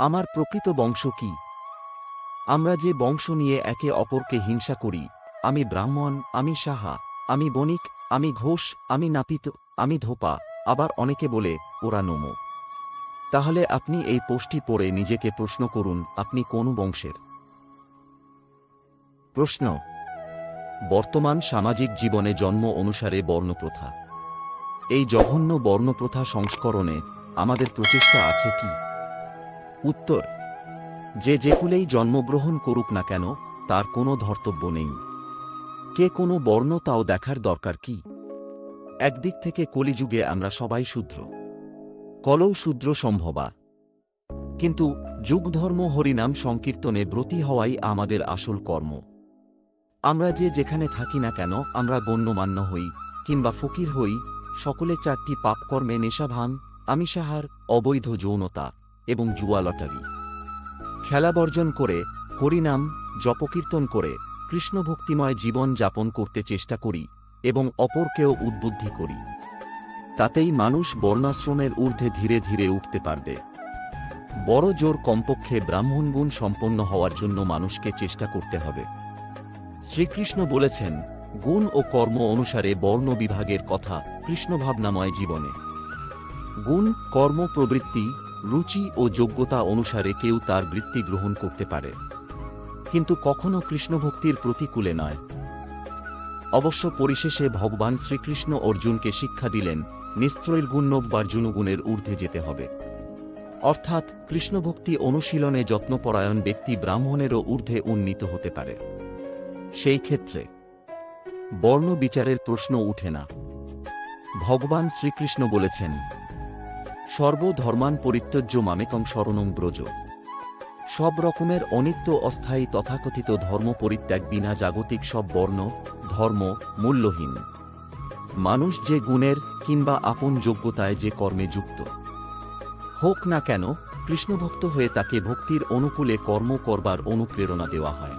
আমার প্রকৃত বংশ কি? আমরা যে বংশ নিয়ে একে অপরকে হিংসা করি, আমি ব্রাহ্মণ, আমি সাহা, আমি বণিক, আমি ঘোষ, আমি নাপিত, আমি ধোপা, আবার অনেকে বলে ওরা নমো। তাহলে আপনি এই পোস্টটি পড়ে নিজেকে প্রশ্ন করুন, আপনি কোন বংশের? প্রশ্ন: বর্তমান সামাজিক জীবনে জন্ম অনুসারে বর্ণপ্রথা, এই জঘন্য বর্ণপ্রথা সংস্করণে আমাদের প্রচেষ্টা আছে কি? উত্তর: যে কুলেই জন্মগ্রহণ করুক না কেন, তার কোনো ধর্তব্য নেই। কে কোনো বর্ণ তাও দেখার দরকার কি? একদিক থেকে কলিযুগে আমরা সবাই শূদ্র, কলৌ শূদ্র সম্ভবা। কিন্তু যুগধর্ম হরিনাম সংকীর্তনে ব্রতী হওয়াই আমাদের আসল কর্ম। আমরা যে যেখানে থাকি না কেন, আমরা গণ্যমান্য হই কিংবা ফকির হই, সকলে 4টি পাপকর্মে নেশাভান, আমিষাহার, অবৈধ যৌনতা এবং জুয়া লটারি খেলা বর্জন করে হরিনাম জপকীর্তন করে কৃষ্ণভক্তিময় জীবন যাপন করতে চেষ্টা করি এবং অপরকেও উদ্বুদ্ধি করি। তাতেই মানুষ বর্ণাশ্রমের ঊর্ধ্বে ধীরে ধীরে উঠতে পারবে। বড় জোর কমপক্ষে ব্রাহ্মণগুণ সম্পন্ন হওয়ার জন্য মানুষকে চেষ্টা করতে হবে। শ্রীকৃষ্ণ বলেছেন, গুণ ও কর্ম অনুসারে বর্ণ বিভাগের কথা কৃষ্ণভাবনাময় জীবনে। গুণ, কর্ম, প্রবৃত্তি, রুচি ও যোগ্যতা অনুসারে কেউ তার বৃত্তি গ্রহণ করতে পারে, কিন্তু কখনো কৃষ্ণভক্তির প্রতিকূলে নয়। অবশ্য পরিশেষে ভগবান শ্রীকৃষ্ণ অর্জুনকে শিক্ষা দিলেন, নিস্ত্রৈর্গুণ্যবার্জুনগুণের ঊর্ধ্বে যেতে হবে। অর্থাৎ কৃষ্ণভক্তি অনুশীলনে যত্নপরায়ণ ব্যক্তি ব্রাহ্মণেরও ঊর্ধ্বে উন্নীত হতে পারে। সেই ক্ষেত্রে বর্ণ বিচারের প্রশ্ন উঠে না। ভগবান শ্রীকৃষ্ণ বলেছেন, সর্বধর্মান পরিত্যজ্য মামেকং শরণং ব্রজ। সব রকমের অনিত্য অস্থায়ী তথাকথিত ধর্ম পরিত্যাগ বিনা জাগতিক সব বর্ণ ধর্ম মূল্যহীন। মানুষ যে গুণের কিংবা আপন যোগ্যতায় যে কর্মে যুক্ত হোক না কেন, কৃষ্ণভক্ত হয়ে তাকে ভক্তির অনুকূলে কর্ম করবার অনুপ্রেরণা দেওয়া হয়।